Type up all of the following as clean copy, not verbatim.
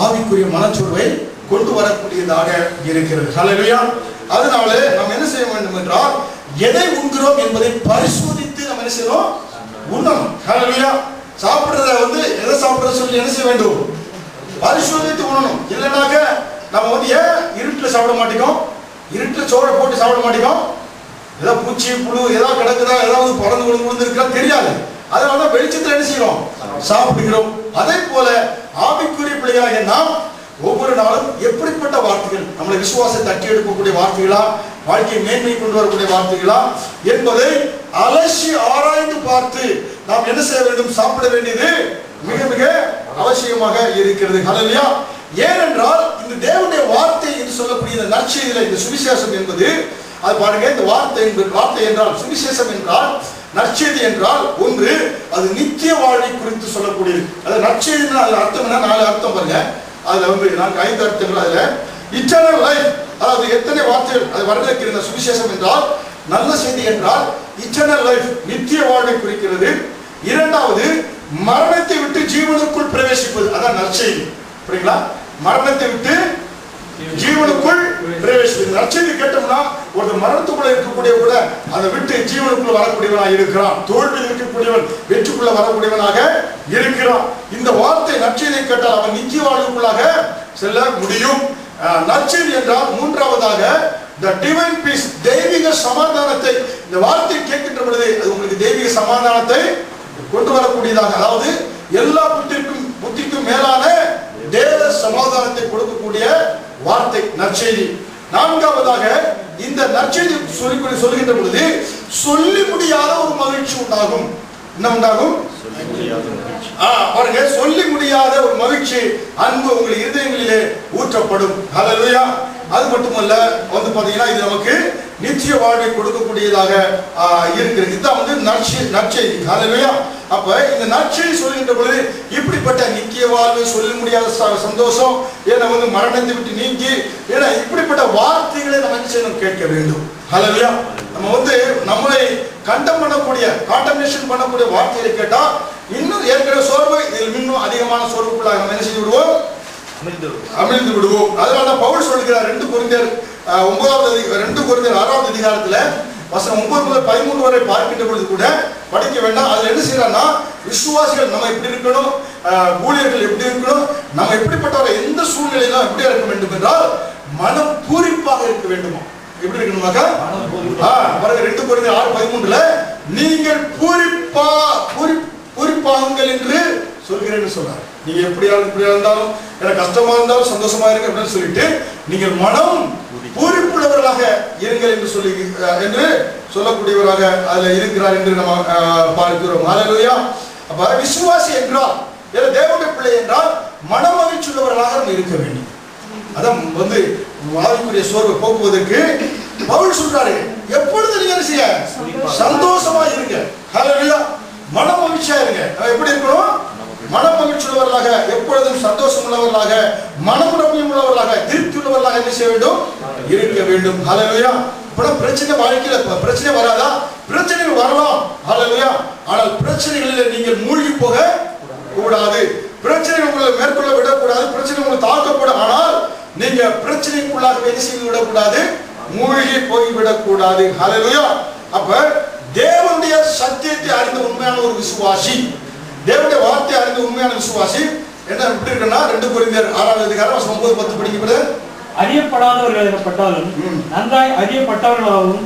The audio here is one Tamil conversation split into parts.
ஆவிக்குரிய மனச்சோர்வை கொண்டு வரக்கூடியதாக இருக்கிறது. ஹல்லேலூயா. அதனால நாம் என்ன செய்ய வேண்டும் என்றால், எதை உண்கிறோம் என்பதை பரிசோதித்து நம்ம என்ன செய்யணும், உண்ணணும். ஹல்லேலூயா. சாப்பிடுறத எதை சாப்பிடுற சொல்லி என்ன செய்ய வேண்டும், பரிசோதித்து உண்ணணும். இல்லைனாக்க நம்ம ஏன் இருட்டில் சாப்பிட மாட்டோம், இருட்டில் சோறை போட்டு சாப்பிட மாட்டோம், ஏதாவது பூச்சி புழு ஏதாவது கிடக்குதா, ஏதாவது பறந்து விழுந்து இருக்கா தெரியாது. அதனால வெளிச்சத்தில் என்ன செய்யறோம், சாப்பிடுகிறோம். அதே போல ஆவிக்குரிய பிள்ளைகளாக நாம் ஒவ்வொரு நாளும் எப்படிப்பட்ட வார்த்தைகள், நம்மளை விசுவாசத்தை தட்டி எடுக்கக்கூடிய வார்த்தைகளா, வாழ்க்கையை மேன்மை கொண்டு வரக்கூடிய வார்த்தைகளா என்பதை அலசி ஆராய்ந்து பார்த்து நாம் என்ன செய்ய வேண்டும், சாப்பிட வேண்டியது மிக மிக அவசியமாக இருக்கிறது. ஹல்லேலூயா. ஏனென்றால் இந்த தேவனுடைய வார்த்தை என்று சொல்லக்கூடிய இந்த நற்செய்தியில இந்த சுவிசேஷம் என்பது, அது பாருங்க, இந்த வார்த்தை என்றால் சுவிசேஷம் என்றால், நற்செய்தி என்றால் ஒன்று, அது நித்திய வாழ்வை குறித்து சொல்லக்கூடியது. அது நற்செய்தினா அதுல அர்த்தம் என்ன, 4 அர்த்தம் பாருங்க. அதுல 5 அர்த்தங்கள். அதுல இட்டர்னல் லைஃப், அதாவது எத்தனை வார்த்தைகள் அது வரவேற்கிற இந்த சுவிசேஷம் என்றால், நல்ல செய்தி என்றால் இட்டர்னல் லைஃப், நித்திய வாழ்வை குறிக்கிறது. இரண்டாவது, மரணத்தை விட்டு ஜீவனுக்குள் பிரவேசிப்பது, அதான் நற்செய்தி. புரியுங்களா? மரணத்தை விட்டு ஜீவனுக்குள் பிரவேசிப்பது. நற்செய்தி கேட்டோம்னா ஒருத்தர் மரணத்துக்குள்ள இருக்கக்கூடிய கூட அதை விட்டு ஜீவனுக்குள்ள வரக்கூடியவனாக இருக்கிறான், தோல்வியில் இருக்கக்கூடியவன் வெற்றிக்குள்ள வரக்கூடியவனாக இருக்கிறான். இந்த வார்த்தை நற்செய்தியை கேட்டால் அவன் நித்திய வாழ்வுக்குள்ளாக செல்ல முடியும். நற்செய்தி என்றால் மூன்றாவதாக the divine peace, தெய்வீக சமாதானத்தை, இந்த வார்த்தை கேட்கின்ற பொழுது அது உங்களுக்கு தெய்வீக சமாதானத்தை கொண்டு வரக்கூடியதாக, அதாவது எல்லா புத்திக்கும் மேலான தேவ சமாதானத்தை கொடுக்கக்கூடிய வார்த்தை நற்செய்தி. நான்காவதாக இந்த நற்செய்தி சொல்லுகின்ற பொழுது சொல்லி முடியாத ஒரு மகிழ்ச்சி உண்டாகும். என்ன உண்டாகும் பாருங்க, சொல்லி முடியாத ஒரு மகிழ்ச்சி, அன்பு உங்கள் இதயங்களிலே ஊற்றப்படும். ஹல்லேலூயா. அது மட்டுமல்ல, பாத்தீங்கன்னா இது நமக்கு நித்திய வாழ்வை கொடுக்கக்கூடியதாக இருக்கிறது. இதுதான் நற்செய்தி. ஹல்லேலூயா. அப்ப இந்த நற்செய்தி சொல்கின்ற பொழுது இப்படிப்பட்ட நித்திய வாழ்வு, சொல்ல முடியாத சந்தோஷம், ஏன்னா மரணத்தை விட்டு நீங்கி, ஏன்னா இப்படிப்பட்ட வார்த்தைகளை நம்ம என்ன செய்யணும், கேட்க வேண்டும். ஹல்லேலூயா. நம்ம நம்மளை கண்டம் பண்ணக்கூடிய, காண்டம்னேஷன் பண்ணக்கூடிய வார்த்தைகளை கேட்டா இன்னும் ஏற்கனவே சோர்வு, இதில் இன்னும் அதிகமான சோர்வுக்குள்ளாக நம்ம என்ன செய்து விடுவோம், அமிழ்ந்து விடுவோம். அதனால பவுல் சொல்லுகிறார் 2 கொரிந்தியர் 6வது அதிகாரத்துல வசனம் 9 முதல் 13 வரை பார்க்கின்ற பொழுது கூட படிக்க வேண்டாம். அதுல என்ன செய்யறாங்கன்னா, விசுவாசிகள் நம்ம எப்படி இருக்கணும், ஊழியர்கள் எப்படி இருக்கணும், நம்ம எப்படிப்பட்டவரை எந்த சூழ்நிலையிலும் எப்படி இருக்க வேண்டும் என்றால் மனம் பூரிப்பாக இருக்க வேண்டுமா. எப்படி இருக்கணுமாக்கா, பாருங்க 2 கொரிந்தியர் 6:13ல நீங்கள் பூரிப்பாகுங்கள் என்று சொல்கிறேன்னு சொல்றாரு. நீங்க எப்படியா இருந்தாலும், எனக்கு கஷ்டமா இருந்தாலும் சந்தோஷமா இருங்க அப்படின்னு சொல்லிட்டு நீங்கள் மனம் பூரிப்புள்ளவர்களாக இருங்கள் என்று சொல்லக்கூடியவராக அதுல இருக்கிறார் என்று நம்ம பார்க்கிறோம். ஹல்லேலூயா. அப்ப விசுவாசி என்றால், தேவனுடைய பிள்ளை என்றால் மனமகிழ்ச்சி உள்ளவர்களாக நம்ம இருக்க வேண்டும். அதான் ஆவிக்குரிய சோர்வை போக்குவதற்கு பவுல் சொல்றாரு, எப்பொழுது நீங்க என்ன செய்ய, சந்தோஷமா இருங்க. ஹல்லேலூயா. மனமகிழ்ச்சியா இருங்க. எப்படி இருக்கணும், மனமகிழ்ச்சி உள்ளவர்களாக, எப்பொழுதும் சந்தோஷம் உள்ளவர்களாக, மனம் ரம்மியம் உள்ளவர்களாக, திருப்தி உள்ளவர்களாக என்ன செய்ய வேண்டும், இருக்க வேண்டும். ஹல்லேலூயா. பிரச்சனை, வாழ்க்கையில பிரச்சனை வராதா, பிரச்சனைகள் வரலாம். ஹல்லேலூயா. ஆனால் பிரச்சனைகளில் நீங்கள் மூழ்கி போக கூடாது, பிரச்சனை உங்களை மேற்கொள்ள விடக்கூடாது, பிரச்சனை உங்களை தாக்கப்படும். ஆனால் நீங்க பிரச்சனைக்குள்ளாக என்ன செய்து விடக்கூடாது, மூழ்கி போய்விடக்கூடாது. ஹல்லேலூயா. அப்ப தேவனுடைய சத்தியத்தை அறிந்த உண்மையான ஒரு விசுவாசி, தேவனுடைய வார்த்தை அறிந்த உண்மையான விசுவாசி என்ன எப்படி இருக்குன்னா, 2 கொரிந்தியர் 6வது அதிகாரம் 9-10 படிக்கிறது. அறியப்படாதவர்கள் எனப்பட்டாலும் நன்றாய் அறியப்பட்டவர்களாகவும்,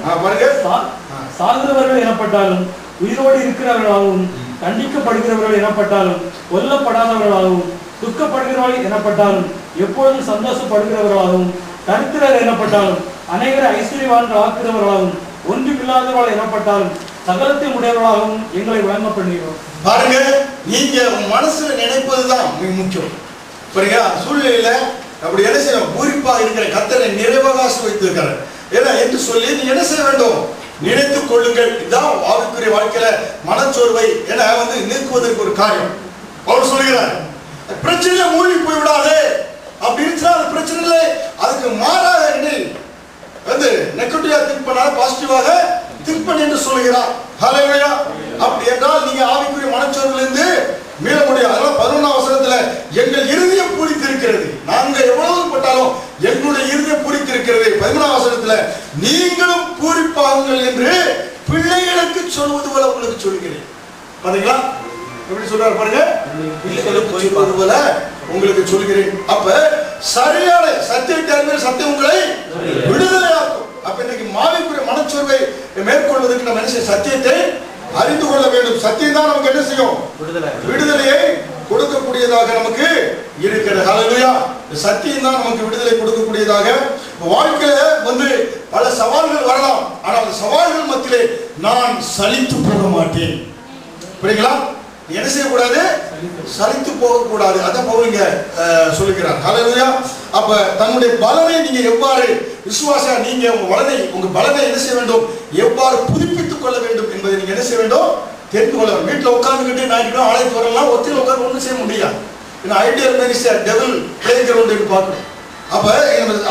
சாகுறவர்கள் எனப்பட்டாலும் உயிரோடு இருக்கிறவர்களாகவும், தண்டிக்கப்படுகிறவர்கள் எனப்பட்டாலும் கொல்லப்படாதவர்களாகவும், துக்கப்படுகிறவர்கள் எனப்பட்டாலும் எப்பொழுதும் சந்தோஷப்படுகிறவர்களாகவும், தரித்திரர் எனப்பட்டாலும் அநேகரை ஐஸ்வர்யவான்கள் ஆக்குகிறவர்களாகவும், ஒன்றுமில்லாதவர்கள் எனப்பட்டாலும் சகலத்தை உடையவர்களாகவும் எங்களை வழங்க பண்ணுகிறோம். பாருங்க, நீங்க மனசுல நினைப்பதுதான் மிக முக்கியம். பாருங்க, சூழ்நிலையில அப்படி என்ன செய்யணும், பூரிப்பா இருக்கிற கர்த்தரை நிறைவாக வைத்திருக்கிறார் என்று சொல்லி நீங்க என்ன செய்ய வேண்டும், நினைத்துக் கொள்ளுங்கள். இதுதான் ஆவிக்குரிய வாழ்க்கையில மனச்சோர்வை நீக்குவதற்கு ஒரு காரியம். அவர் சொல்கிறார், பிரச்சனையில மூழ்கி போய்விடாதே. அப்படி இருந்துச்சுன்னா அந்த பிரச்சனையில அதுக்கு மாறாக நெகட்டிவா திங்க் பண்ணாத பாசிட்டிவாக திங்க் பண்ணி என்று சொல்கிறார். ஹல்லேலூயா. அப்படி என்றால் நீங்க ஆவிக்குரிய மனச்சோர்விலிருந்து மீள முடியும். அதனால 11ஆம் வசனத்துல எங்கள் இருதயம் பூரித்திருக்கிறது. பாத்தீங்களா எப்படி சொல்றாரு பாருங்க, போல உங்களுக்கு சொல்கிறேன். அப்ப சரியான சத்தியத்தை அறிவியல் சத்தியம் உங்களை விடுதலையாக்கும். அப்ப இன்னைக்கு மாவிக்குரிய மனச்சோர்வை மேற்கொள்வதற்கு நம்ம என்ன செய்ய, சத்தியத்தை அறிந்து கொள்ள வேண்டும். சத்தியம் தான் நமக்கு என்ன செய்யும், விடுதலையை கொடுக்கக்கூடியதாக நமக்கு இருக்கிறது. ஹல்லேலூயா. சத்தியம் தான் நமக்கு விடுதலை கொடுக்கக்கூடியதாக. வாழ்க்கையில பல சவால்கள் வரலாம், ஆனால் அந்த சவால்கள் மத்தியிலே நான் சலித்து போக மாட்டேன். புரியுங்களா? என்ன செய்யக்கூடாது, சலித்து போக கூடாது. அதான் பவுல் இங்க சொல்லுகிறார். ஹல்லேலூயா. அப்ப தன்னுடைய பலனை நீங்க எவ்வாறு விசுவாசா நீங்க உங்க பலனை என்ன செய்ய வேண்டும், எவ்வாறு புதுப்பித்துக் கொள்ள வேண்டும் என்பதை நீங்க என்ன செய்ய வேண்டும், தெரிந்து கொள்ள வேண்டும். வீட்டுல உட்கார்ந்துகிட்டு ஞாயிற்றுக்கிழமை ஆலயத்துக்கு வரலாம், ஒத்தியில் உட்கார்ந்து ஒன்றும் செய்ய முடியாது. Ideal Mary's devil play ground பார்க்கணும். அப்ப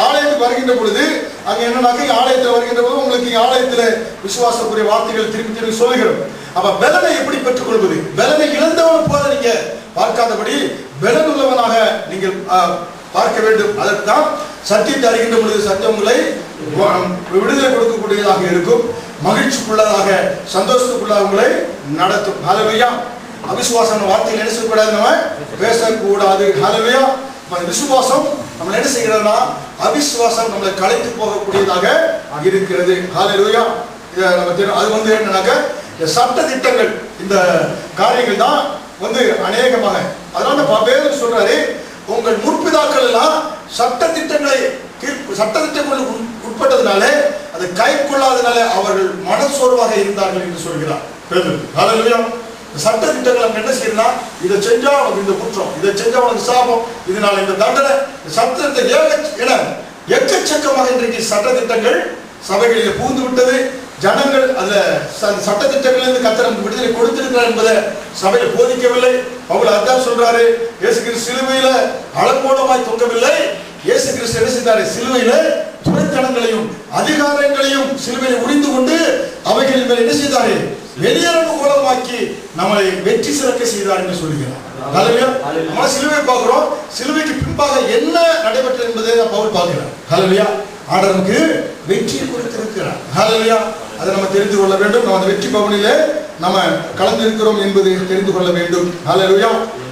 ஆலயத்துக்கு வருகின்ற பொழுது அங்க என்னன்னாக்க, ஆலயத்தில் வருகின்ற போது உங்களுக்கு ஆலயத்தில் விசுவாசக்கூடிய வார்த்தைகள் திருப்பி திருப்பி சொல்லுகிறோம். அப்ப பலனை எப்படி பெற்றுக் கொள்வது, பலனை இழந்தவன் போல நீங்க பார்க்காதபடி பலன் உள்ளவனாக நீங்கள் பார்க்க வேண்டும். அதற்குதான் சத்தியத்தை அறிகின்ற பொழுது சத்தியம் உங்களை விடுதலை கொடுக்கக்கூடியதாக இருக்கும், மகிழ்ச்சிக்குள்ளதாக சந்தோஷத்துக்குள்ளாக உங்களை நடத்தும். ஹல்லேலூயா. அவிசுவாசம் வார்த்தைகள் என்ன செய்யக்கூடாது, நம்ம பேசக்கூடாது. ஹல்லேலூயா. விசுவாசம் நம்ம என்ன செய்கிறதுனா, அவிசுவாசம் நம்மளை கலைத்து போகக்கூடியதாக இருக்கிறது. ஹல்லேலூயா. அது என்னன்னாக்க, சட்ட திட்டங்கள் இந்த காரியங்கள் தான் அநேகமாக, அதனால பேர் சொல்றாரு, உங்கள் முற்பிதாக்கள் எல்லாம் சட்ட திட்டங்களுக்கு உட்பட்டதுனால அதை கை கொள்ளாதனால அவர்கள் மனசோர்வாக இருந்தார்கள் என்று சொல்கிறார் பேதுரு. ஹல்லேலூயா. சட்ட திட்டங்கள் நம்ம என்ன செய்யலாம், இதை செஞ்சா உனக்கு இந்த குற்றம், இதை செஞ்சா உனக்கு சாபம், இதனால இந்த தண்டனை, சட்டத்தை எக்கச்சக்கமாக இன்றைக்கு சட்ட திட்டங்கள் சபைகளில் பூந்து விட்டது. ஜனங்கள் அந்த சட்ட திட்டங்களிலிருந்து கர்த்தர் நமக்கு விடுதலை கொடுத்திருக்கிறார் என்பதை சபையில் போதிக்கவில்லை. பவுல் அதான் சொல்றாரு, இயேசு கிறிஸ்து சிலுவையில அலங்கோலமாய் தொங்கவில்லை. இயேசு கிறிஸ்து என்ன செய்தாரு, சிலுவையில துணைத்தனங்களையும் அதிகாரங்களையும் சிலுவையில் உரிந்து கொண்டு அவைகளின் மேல் என்ன செய்தாரு, வெளியரங்கு மூலமாக்கி நம்மளை வெற்றி சிறக்க செய்தார் என்று சொல்லுகிறார். நம்ம சிலுவை பார்க்கிறோம், சிலுவைக்கு பின்பாக என்ன நடைபெற்றது என்பதை பவுல் பார்க்கிறார். ஹல்லேலூயா. ஆண்டவருக்கு வெற்றியை கொடுத்திருக்கிறார். ஹல்லேலூயா. அதை நம்ம தெரிந்து கொள்ள வேண்டும். நம்ம அந்த வெற்றி பவனிலே நம்ம கலந்து இருக்கிறோம் என்பதை தெரிந்து கொள்ள வேண்டும். ஹல்லேலூயா.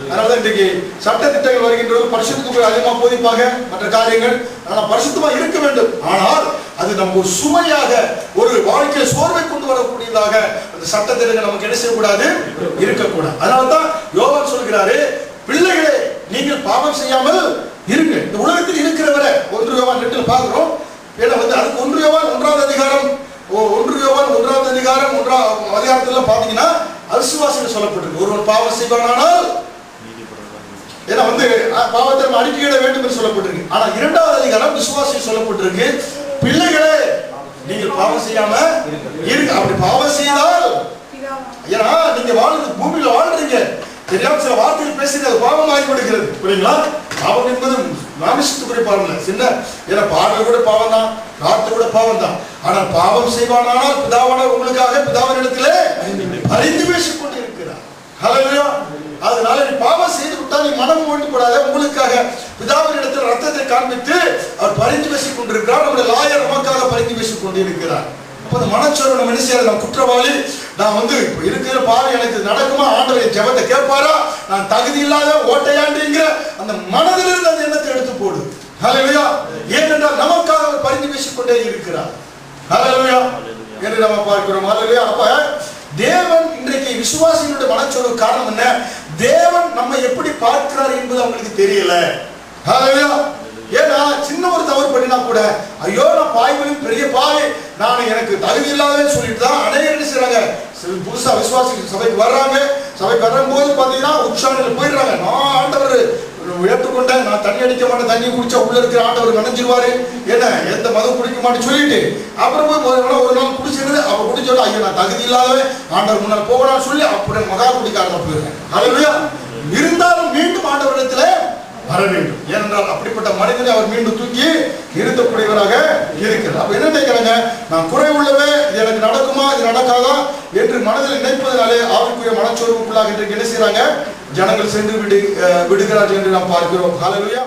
அதனால இன்றைக்கு சட்ட திட்டங்கள் வருகின்றது, பரிசுத்தத்துக்கு அதிகமாக போதிப்பாக மற்ற காரியங்கள், ஆனால் பரிசுத்தமா இருக்க வேண்டும். ஆனால் அது நம்ம ஒரு சுமையாக, ஒரு வாழ்க்கையை சோர்வை கொண்டு வரக்கூடியதாக அந்த சட்ட திட்டங்கள் நமக்கு என்ன செய்யக்கூடாது, இருக்கக்கூடாது. அதனால்தான் யோவான் சொல்கிறாரு, பிள்ளைகளே நீங்கள் பாவம் செய்யாமல் இருங்க. இந்த உலகத்தில் இருக்கிறவரை 1 யோவான் 2 பார்க்கிறோம். ஏன்னா அதுக்கு 1 யோவான் 1வது அதிகாரம் 1 யோவான் 1வது அதிகாரம் 1ஆம் அதிகாரத்துல பாத்தீங்கன்னா அவிசுவாசிகள் சொல்லப்பட்டிருக்கு. ஒருவன் பாவம் செய்வானால், ஏன்னா பாவத்தை அறிக்கையிட வேண்டும் என்று சொல்லப்பட்டிருக்கு. ஆனா 2வது அதிகாரம் விசுவாசிகள் சொல்லப்பட்டிருக்கு, பிள்ளைகளே நீங்கள் பாவம் செய்யாம இருங்க. அப்படி பாவம் செய்தால், ஏன்னா நீங்க வாழ்றது பூமியில வாழ்றீங்க, தெரியாம சில வார்த்தைகள் பேசி அது பாவம் ஆகிவிடுகிறது. புரியுங்களா? பாவம் என்பது மாமிசத்துக்குரிய பாவம் இல்லை, சின்ன, ஏன்னா பார்வை கூட பாவம் தான், காத்து கூட பாவம் தான். ஆனால் பாவம் செய்வானால் பிதாவான உங்களுக்காக பிதாவினிடத்திலே பரிந்து பேசிக் கொண்டு இருக்கிறார். ஹல்லேலூயா. அதனால நீ பாவம் செய்து விட்டால் நீ மனம் ஓட்டு கூடாது. உங்களுக்காக பிதாவினிடத்தில் ரத்தத்தை காண்பித்து அவர் பரிந்து பேசிக் கொண்டிருக்கிறார். நம்முடைய லாயர் நமக்காக பரிந்து பேசிக் கொண்டு இருக்கிறார். அப்ப மனச்சோர்வு நம்ம என்ன செய்யறது, நான் குற்றவாளி, நான் இருக்கிற பாவி எனக்கு நடக்குமா, ஆண்டவர் ஜெபத்தை கேட்பாரா, நான் தகுதி இல்லாத ஓட்டையாண்டிங்கிற அந்த மனதிலிருந்து அந்த எண்ணத்தை எடுத்து போடு. ஹல்லேலூயா. ஏனென்றால் நமக்காக அவர் பரிந்து பேசிக் கொண்டே இருக்கிறார். ஹல்லேலூயா என்று நம்ம பார்க்கிறோம். ஹல்லேலூயா. அப்ப தேவன் இன்றைக்கு விசுவாசிகளுடைய மனச்சோர்வு காரணம் என்ன, தேவன் நம்ம எப்படி பார்க்கிறார் என்பது அவங்களுக்கு தெரியல. ஹல்லேலூயா. ஏன்னா சின்ன ஒரு தவறு பண்ணினா கூட, ஐயோ நான் பாய்வனும் பெரிய பாய், நான் எனக்கு தகுதி இல்லாதன்னு சொல்லிட்டு தான் அநேகர் என்ன செய்யறாங்க, புதுசா விசுவாசி சபைக்கு வர்றாங்க. சபைக்கு வரும்போது பாத்தீங்கன்னா உற்சாகத்தில் போயிடுறாங்க. நான் ஆண்டவர் ஏற்றுக்கொண்டேன், நான் தண்ணி அடிக்க மாட்டேன், தண்ணி குடிச்சா உள்ள இருக்கிற ஆண்டவர் நினைஞ்சிருவாரு, ஏன்னா எந்த மதம் குடிக்க மாட்டேன்னு சொல்லிட்டு அப்புறம் போய் ஒரு நாள் குடிச்சிருது. அப்ப குடிச்சோட ஐயோ நான் தகுதி இல்லாதவன், ஆண்டவர் முன்னால் போகலான்னு சொல்லி அப்படியே மகா குடிக்காரமா போயிருக்கேன். ஹல்லேலூயா. இருந்தாலும் மீண்டும் ஆண்டவரிடத்துல வர வேண்டும். ஏனென்றால் அப்படிப்பட்ட மனிதனை அவர் மீண்டும் தூக்கி நிறுத்தக்கூடியவராக இருக்கிறார். அப்ப என்ன நினைக்கிறாங்க, நான் குறை உள்ளவன், இது எனக்கு நடக்குமா, இது நடக்காதா என்று மனதில் நினைப்பதனாலே ஆவிக்குரிய மனச்சோர்வுக்குள்ளாக இன்றைக்கு என்ன செய்யறாங்க, ஜனங்கள் சென்று விடுகிறார்கள் என்று நாம் பார்க்கிறோம். ஹல்லேலூயா.